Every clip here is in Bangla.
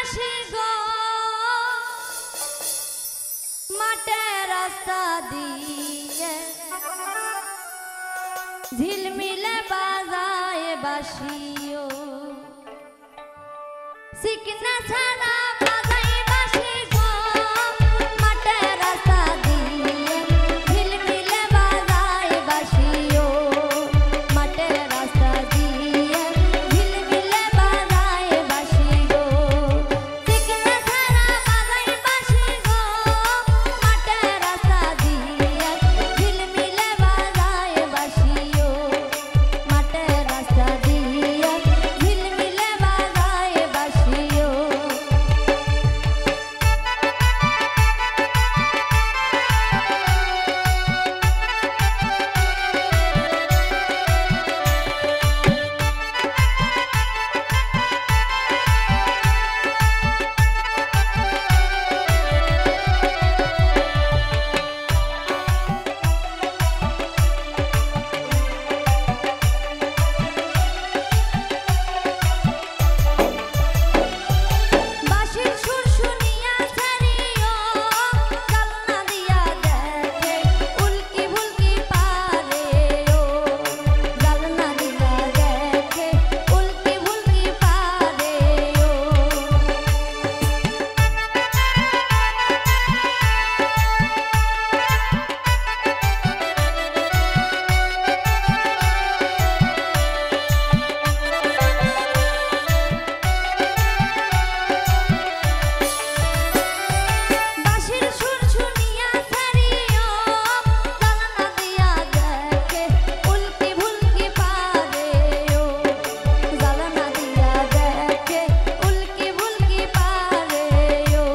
বাসি গো মাটির রাস্তা দিয়ে ঝিলমিলে বাজায় বাসিও সিকনা ছাড়া বাজায় বাসি গো মাটির রাস্তা দিয়ে ঝিলমিলে বাজায় বাসিও মাটির রাস্তা দিয়ে ঝিলমিলে বাজায় বাসিও সিকনা ছাড়া বাজায় বাসি গো মাটির রাস্তা দিয়ে ঝিলমিলে বাজায় বাসিও মাটির রাস্তা দিয়ে ঝিলমিলে বাজায় বাসিও। বাঁশির সুর শুনিয়া ছাড়িও জালনা দিয়া দেখে উল্কি ভুলকি পারেও জালনা দিয়া দেখে উল্কি ভুলকি পারেও বাঁশির সুর শুনিয়া ছাড়িও জালনা দিয়া দেখে উল্কি ভুলকি পারেও জালনা দিয়া দেখে উল্কি ভুলকি পারেও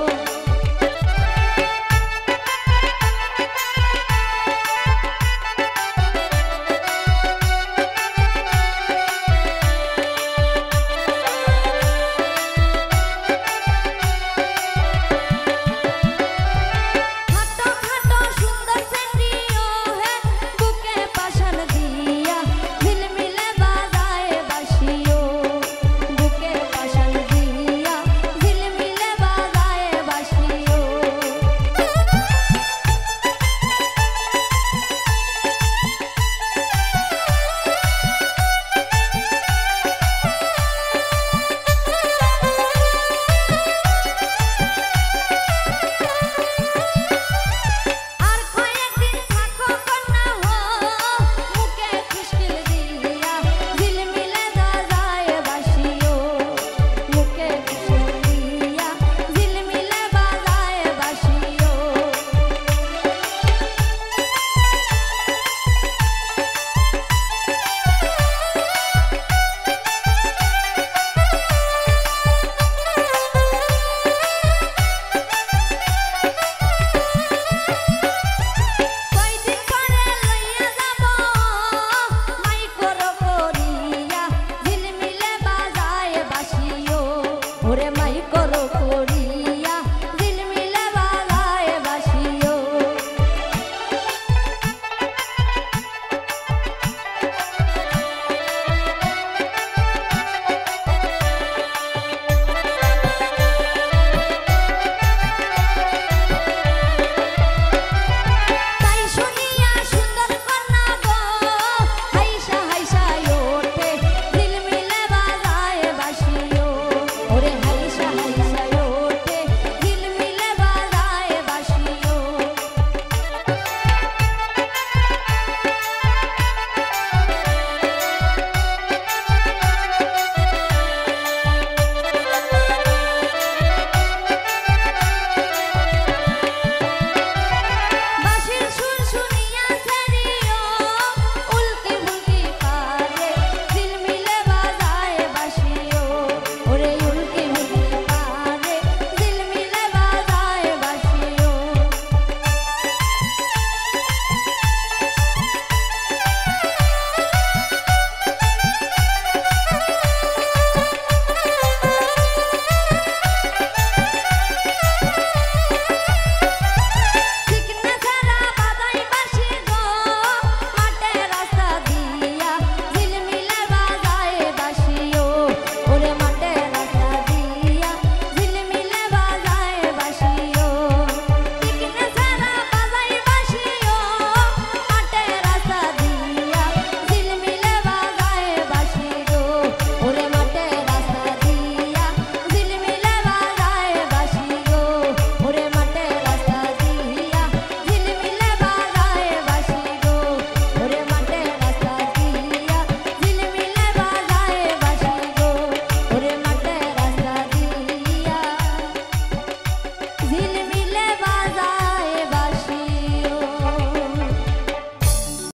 খাটো খাটো সুন্দর সেন্ডিও হে বুকে পাশান দিয়া ঝিলমিলে বাজায় বাসিও বুকে পাশান দিয়া ঝিলমিলে বাজায় বাসিও আর কয়েকদিন থাকো কন্যা হো মুখে খুশকিল দিয়া ঝিলমিলে বাজায় বাসিও মুখে খুশকিল দিয়া ঝিলমিলে বাজায় বাসিও কয়দিন পরে লইয়া যাব মাইকর করিয়া ঝিলমিলে বাজায় বাসিও ওরে মাইক